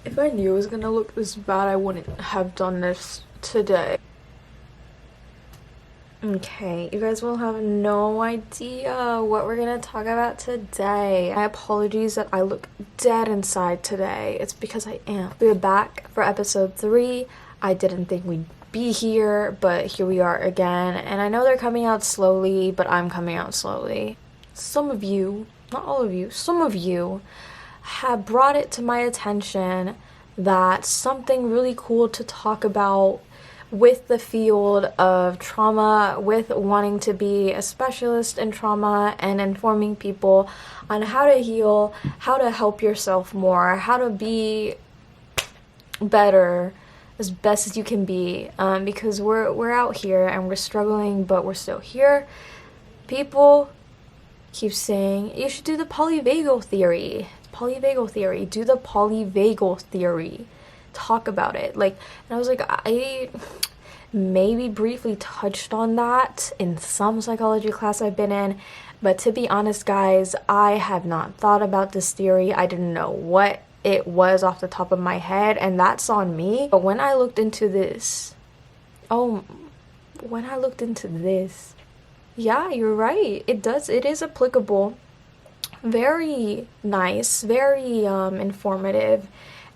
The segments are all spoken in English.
If I knew it was gonna look this bad, I wouldn't have done this today. Okay, you guys will have no idea what we're gonna talk about today. My apologies that I look dead inside today. It's because I am. We're back for episode 3. I didn't think we'd be here, but here we are again. And I know they're coming out slowly, but I'm coming out slowly. Some of you, not all of you, some of you have brought it to my attention that something really cool to talk about with the field of trauma, with wanting to be a specialist in trauma and informing people on how to heal, how to help yourself more, how to be better as best as you can be, because we're out here and we're struggling, but we're still here. People keep saying you should do the polyvagal theory. Do the polyvagal theory. Talk about it. And I was like, I maybe briefly touched on that in some psychology class I've been in, but to be honest, guys, I have not thought about this theory. I didn't know what it was off the top of my head, and that's on me. But when I looked into this, yeah, you're right. It is applicable. Very nice, very informative,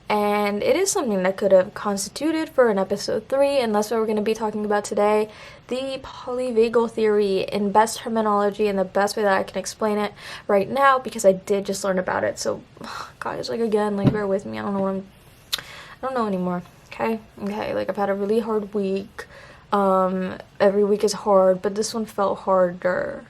and it is something that could have constituted for an episode 3, and that's what we're going to be talking about today. The polyvagal theory in best terminology and the best way that I can explain it right now, because I did just learn about it. So guys, again, bear with me. I don't know anymore. Okay, I've had a really hard week. Every week is hard, but this one felt harder.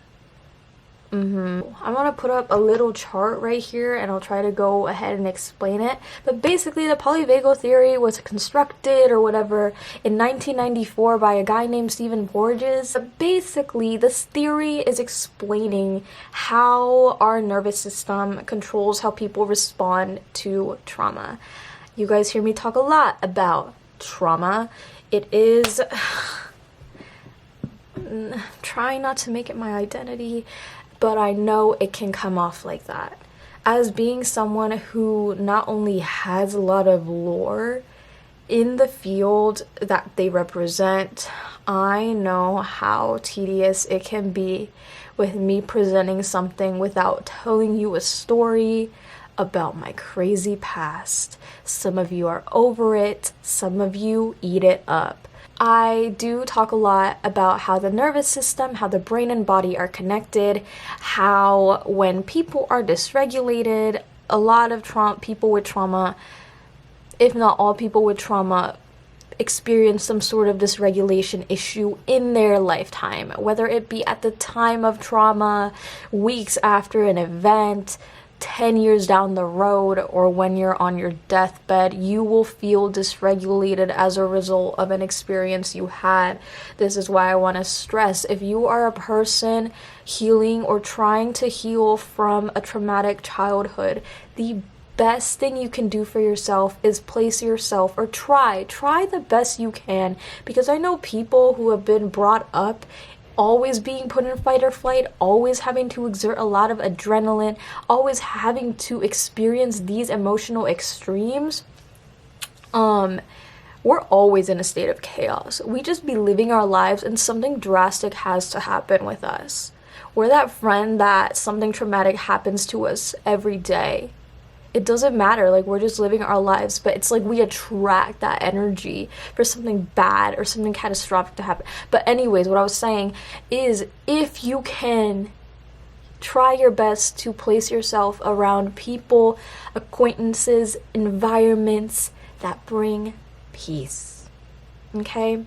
I'm gonna put up a little chart right here and I'll try to go ahead and explain it. But basically, the polyvagal theory was constructed or whatever in 1994 by a guy named Stephen Porges. But basically, this theory is explaining how our nervous system controls how people respond to trauma. You guys hear me talk a lot about trauma. It is trying not to make it my identity, but I know it can come off like that. As being someone who not only has a lot of lore in the field that they represent, I know how tedious it can be with me presenting something without telling you a story about my crazy past. Some of you are over it, some of you eat it up. I do talk a lot about how the nervous system, how the brain and body are connected, how when people are dysregulated, a lot of people with trauma, if not all people with trauma, experience some sort of dysregulation issue in their lifetime, whether it be at the time of trauma, weeks after an event, 10 years down the road, or when you're on your deathbed. You will feel dysregulated as a result of an experience you had. This is why I want to stress, if you are a person healing or trying to heal from a traumatic childhood, the best thing you can do for yourself is place yourself, or try the best you can, because I know people who have been brought up always being put in fight or flight, always having to exert a lot of adrenaline, always having to experience these emotional extremes. We're always in a state of chaos. We just be living our lives and something drastic has to happen with us. We're that friend that something traumatic happens to us every day. It doesn't matter, we're just living our lives, but it's we attract that energy for something bad or something catastrophic to happen. But anyways, what I was saying is, if you can, try your best to place yourself around people, acquaintances, environments that bring peace, okay?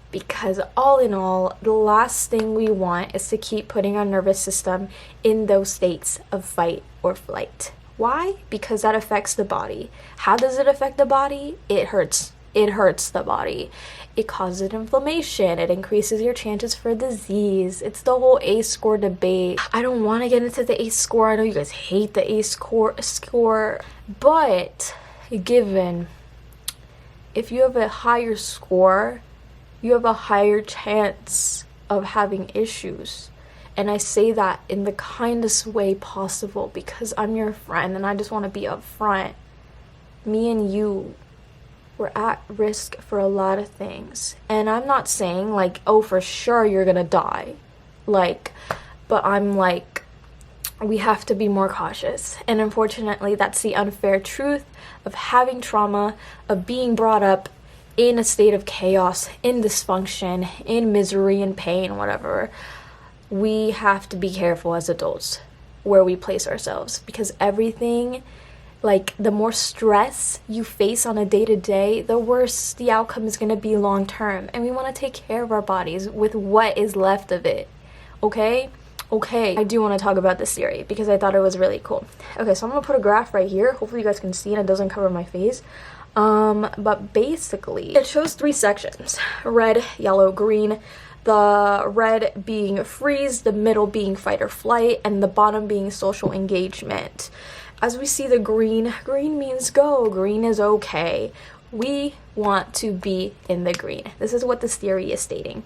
Because all in all, the last thing we want is to keep putting our nervous system in those states of fight or flight. Why? Because that affects the body. How does it affect the body? It hurts. It hurts the body. It causes inflammation. It increases your chances for disease. It's the whole ACE score debate. I don't want to get into the ACE score. I know you guys hate the ACE score. But given, if you have a higher score, you have a higher chance of having issues. And I say that in the kindest way possible because I'm your friend and I just want to be upfront. me and you, we're at risk for a lot of things. And I'm not saying like, oh, for sure you're gonna die. Like, but I'm like, we have to be more cautious. And unfortunately, that's the unfair truth of having trauma, of being brought up in a state of chaos, in dysfunction, in misery and pain, whatever. We have to be careful as adults where we place ourselves, because everything, like, the more stress you face on a day-to-day, the worse the outcome is going to be long term. And we want to take care of our bodies with what is left of it. Okay, I do want to talk about this theory because I thought it was really cool. Okay, so I'm gonna put a graph right here. Hopefully you guys can see and it doesn't cover my face. But basically it shows 3 sections: red, yellow, green. The red being freeze, the middle being fight or flight, and the bottom being social engagement. As we see the green means go. Green is okay. We want to be in the green. This is what this theory is stating.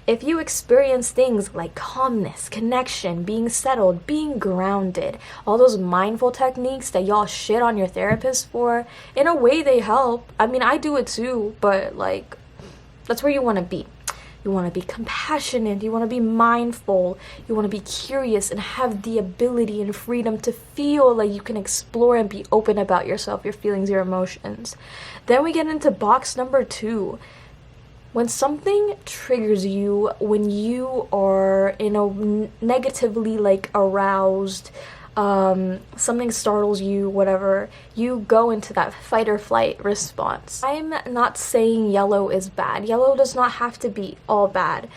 If you experience things like calmness, connection, being settled, being grounded, all those mindful techniques that y'all shit on your therapist for, in a way they help. I mean, I do it too, but like, that's where you want to be. You want to be compassionate, you want to be mindful, you want to be curious and have the ability and freedom to feel like you can explore and be open about yourself, your feelings, your emotions. Then we get into box number 2. When something triggers you, when you are in a negatively like aroused, something startles you, whatever, you go into that fight or flight response. I'm not saying yellow is bad. Yellow does not have to be all bad,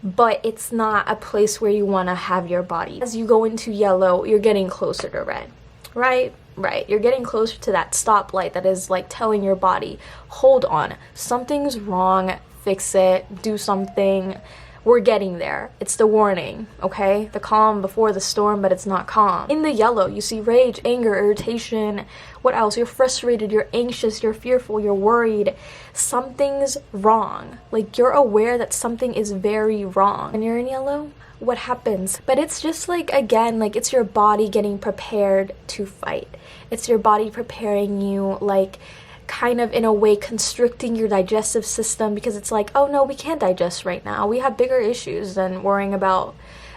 but it's not a place where you want to have your body. As you go into yellow, you're getting closer to red, right? Right, you're getting closer to that stoplight that is like telling your body, hold on, something's wrong, fix it, do something. We're getting there. It's the warning, okay? The calm before the storm, but it's not calm. In the yellow, you see rage, anger, irritation. What else? You're frustrated, you're anxious, you're fearful, you're worried. Something's wrong. Like, you're aware that something is very wrong. And you're in yellow, what happens? But it's just like, again, like, it's your body getting prepared to fight. It's your body preparing you, like, kind of in a way constricting your digestive system, because it's like, oh no, we can't digest right now. We have bigger issues than worrying about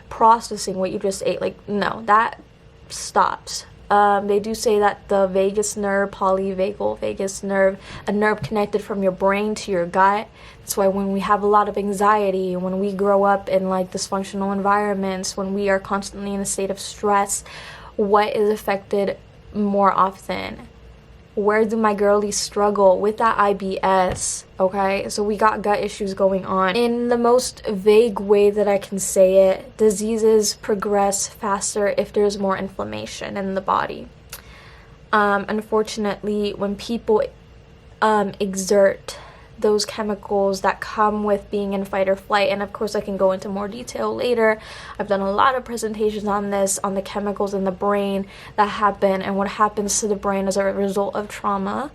processing what you just ate. Like, no, that stops. They do say that the vagus nerve, polyvagal vagus nerve, a nerve connected from your brain to your gut. That's why when we have a lot of anxiety, when we grow up in like dysfunctional environments, when we are constantly in a state of stress, what is affected more often? Where do my girlies struggle with that IBS? Okay, so we got gut issues going on. In the most vague way that I can say it, diseases progress faster if there's more inflammation in the body. Unfortunately, when people exert those chemicals that come with being in fight or flight, and of course I can go into more detail later. I've done a lot of presentations on this, on the chemicals in the brain that happen and what happens to the brain as a result of trauma.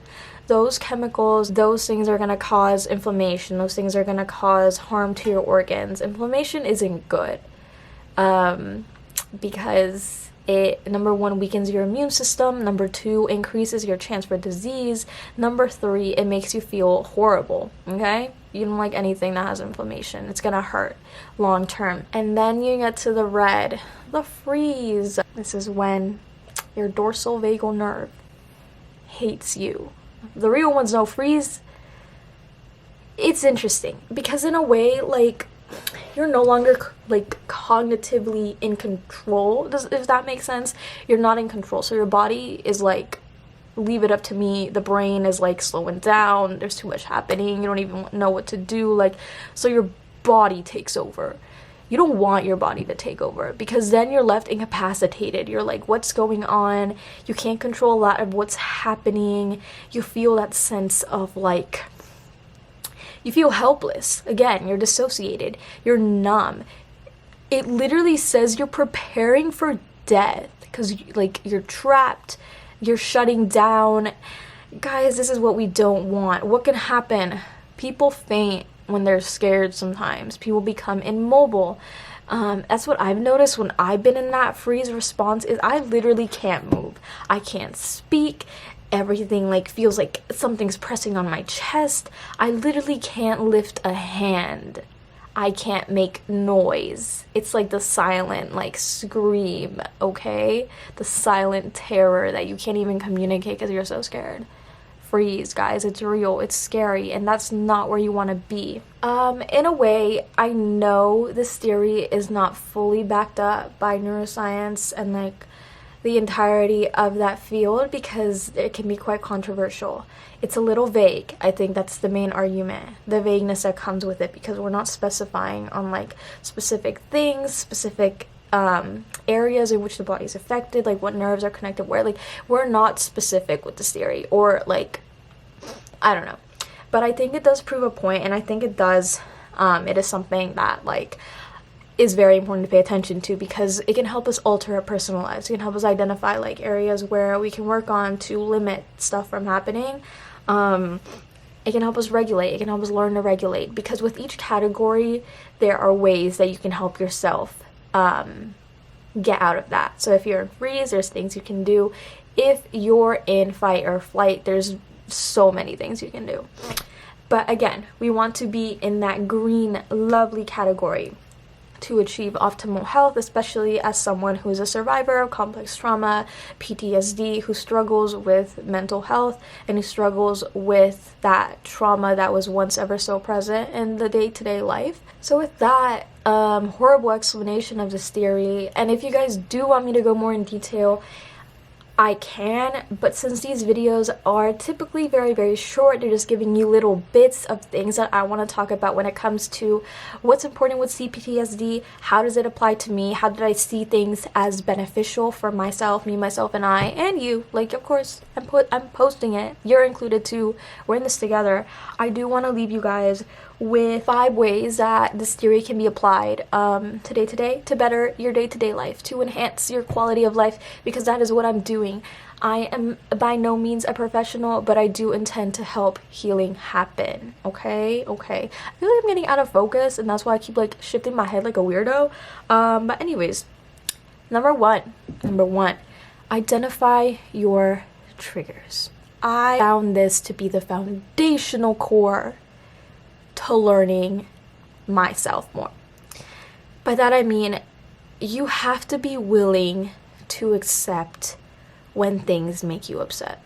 Those chemicals, those things are going to cause inflammation. Those things are going to cause harm to your organs. Inflammation isn't good because it, number 1, weakens your immune system. Number 2, increases your chance for disease. Number 3, it makes you feel horrible, okay? You don't like anything that has inflammation. It's gonna hurt long term. And then you get to the red, the freeze. This is when your dorsal vagal nerve hates you. The real ones know freeze. It's interesting because in a way, like, you're no longer like cognitively in control, if that makes sense. You're not in control, so your body is like, leave it up to me. The brain is like slowing down, there's too much happening, you don't even know what to do, like, so your body takes over. You don't want your body to take over because then you're left incapacitated. You're like, what's going on? You can't control a lot of what's happening. You feel that sense of like, you feel helpless. Again, you're dissociated. You're numb. It literally says you're preparing for death because like you're trapped. You're shutting down. Guys, this is what we don't want. What can happen? People faint when they're scared sometimes. People become immobile. That's what I've noticed when I've been in that freeze response is I literally can't move. I can't speak. everything like feels like something's pressing on my chest. I literally can't lift a hand. I can't make noise. It's like the silent like scream, okay? The silent terror that you can't even communicate because you're so scared. Freeze, guys. It's real. It's scary, and that's not where you want to be. In a way, I know this theory is not fully backed up by neuroscience and like the entirety of that field because it can be quite controversial. It's a little vague. I think that's the main argument, the vagueness that comes with it, because we're not specifying on like specific things, specific areas in which the body is affected, like what nerves are connected where. Like, we're not specific with this theory, or like, I don't know. But I think it does prove a point, and I think it does, it is something that like is very important to pay attention to, because it can help us alter our personal lives. It can help us identify like areas where we can work on to limit stuff from happening. It can help us regulate. It can help us learn to regulate, because with each category there are ways that you can help yourself get out of that. So if you're in freeze, there's things you can do. If you're in fight or flight, there's so many things you can do. But again, we want to be in that green, lovely category to achieve optimal health, especially as someone who is a survivor of complex trauma, PTSD, who struggles with mental health and who struggles with that trauma that was once ever so present in the day-to-day life. So with that horrible explanation of this theory, and if you guys do want me to go more in detail, I can, but since these videos are typically very, very short, they're just giving you little bits of things that I want to talk about when it comes to what's important with cptsd, how does it apply to me, how did I see things as beneficial for myself, me, myself, and I, and you. Like, of course, I'm posting it, you're included too, we're in this together. I do want to leave you guys with 5 ways that this theory can be applied today to better your day-to-day life, to enhance your quality of life, because that is what I'm doing. I am by no means a professional, but I do intend to help healing happen. Okay. I feel like I'm getting out of focus, and that's why I keep like shifting my head like a weirdo. But anyways, number one, identify your triggers. I found this to be the foundational core to learning myself more. By that I mean, you have to be willing to accept when things make you upset.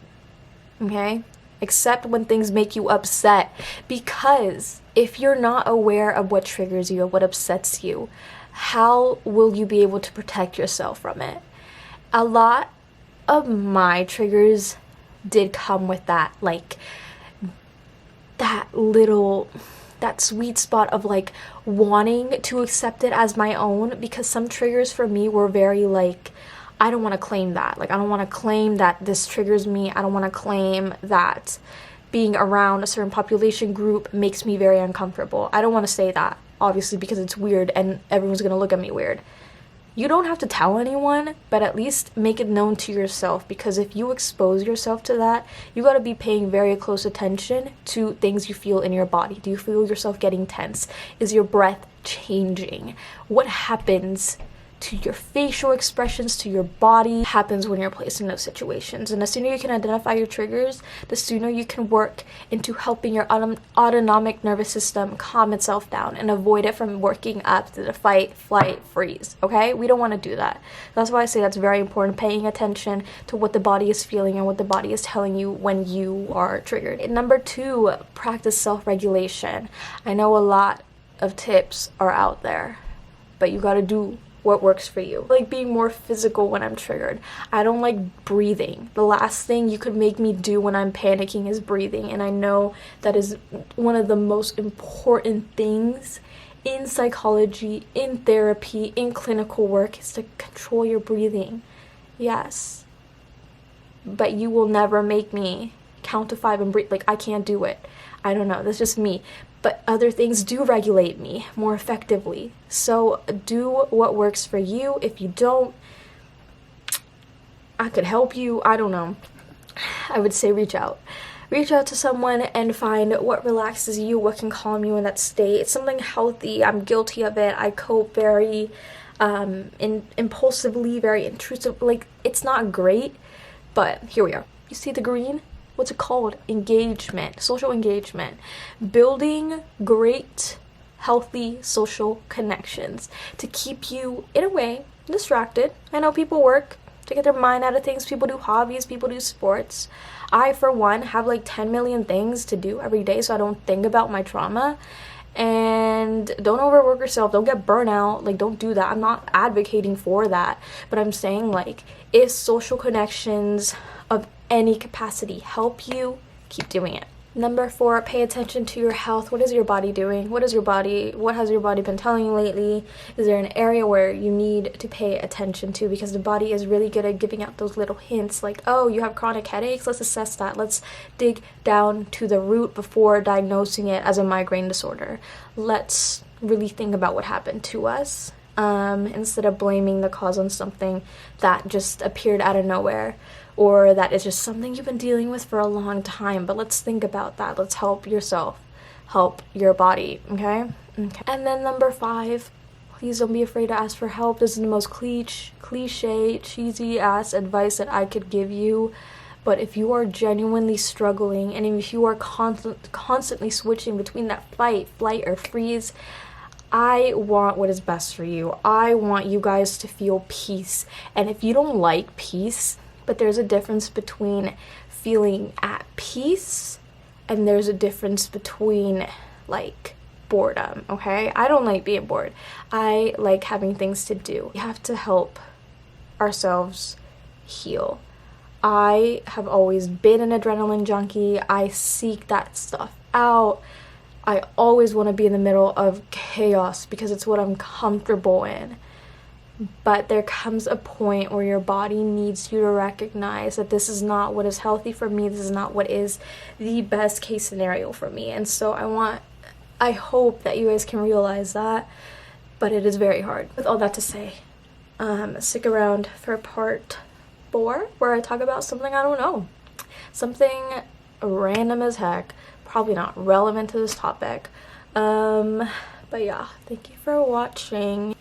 Okay? Accept when things make you upset, because if you're not aware of what triggers you, of what upsets you, how will you be able to protect yourself from it? A lot of my triggers did come with that, like, that sweet spot of like wanting to accept it as my own, because some triggers for me were very like, I don't want to claim that. Like, I don't want to claim that this triggers me. I don't want to claim that being around a certain population group makes me very uncomfortable. I don't want to say that, obviously, because it's weird and everyone's going to look at me weird. You don't have to tell anyone, but at least make it known to yourself, because if you expose yourself to that, you got to be paying very close attention to things you feel in your body. Do you feel yourself getting tense? Is your breath changing? What happens to your facial expressions, to your body, happens when you're placed in those situations? And the sooner you can identify your triggers, the sooner you can work into helping your autonomic nervous system calm itself down and avoid it from working up to the fight, flight, freeze. Okay? We don't want to do that. That's why I say that's very important, paying attention to what the body is feeling and what the body is telling you when you are triggered. And number 2, practice self-regulation. I know a lot of tips are out there, but you got to do what works for you. Like being more physical when I'm triggered. I don't like breathing. The last thing you could make me do when I'm panicking is breathing, and I know that is one of the most important things in psychology, in therapy, in clinical work, is to control your breathing. Yes. But you will never make me count to 5 and breathe. Like, I can't do it. I don't know. That's just me. But other things do regulate me more effectively. So do what works for you. If you don't, I could help you. I don't know. I would say reach out. Reach out to someone and find what relaxes you, what can calm you in that state. It's something healthy. I'm guilty of it. I cope very impulsively, very intrusive. Like, it's not great, but here we are. You see the green? What's it called? Engagement, social engagement. Building great, healthy social connections to keep you, in a way, distracted. I know people work to get their mind out of things. People do hobbies, people do sports. I, for one, have like 10 million things to do every day, so I don't think about my trauma. And don't overwork yourself, don't get burnout, like don't do that. I'm not advocating for that, but I'm saying, like, if social connections of any capacity help you, keep doing it. Number 4, pay attention to your health. What is your body doing? What has your body been telling you lately? Is there an area where you need to pay attention to? Because the body is really good at giving out those little hints, like, oh, you have chronic headaches, let's assess that. Let's dig down to the root before diagnosing it as a migraine disorder. Let's really think about what happened to us, instead of blaming the cause on something that just appeared out of nowhere, or that is just something you've been dealing with for a long time. But let's think about that. Let's help yourself, help your body, okay? And then number 5, please don't be afraid to ask for help. This is the most cliche, cheesy ass advice that I could give you. But if you are genuinely struggling, and if you are constantly switching between that fight, flight, or freeze, I want what is best for you. I want you guys to feel peace. And if you don't like peace, but there's a difference between feeling at peace and there's a difference between, like, boredom, okay? I don't like being bored. I like having things to do. We have to help ourselves heal. I have always been an adrenaline junkie. I seek that stuff out. I always want to be in the middle of chaos because it's what I'm comfortable in. But there comes a point where your body needs you to recognize that this is not what is healthy for me. This is not what is the best case scenario for me. And so I hope that you guys can realize that, but it is very hard. With all that to say, stick around for part 4, where I talk about something I don't know. Something random as heck, probably not relevant to this topic. But yeah, thank you for watching.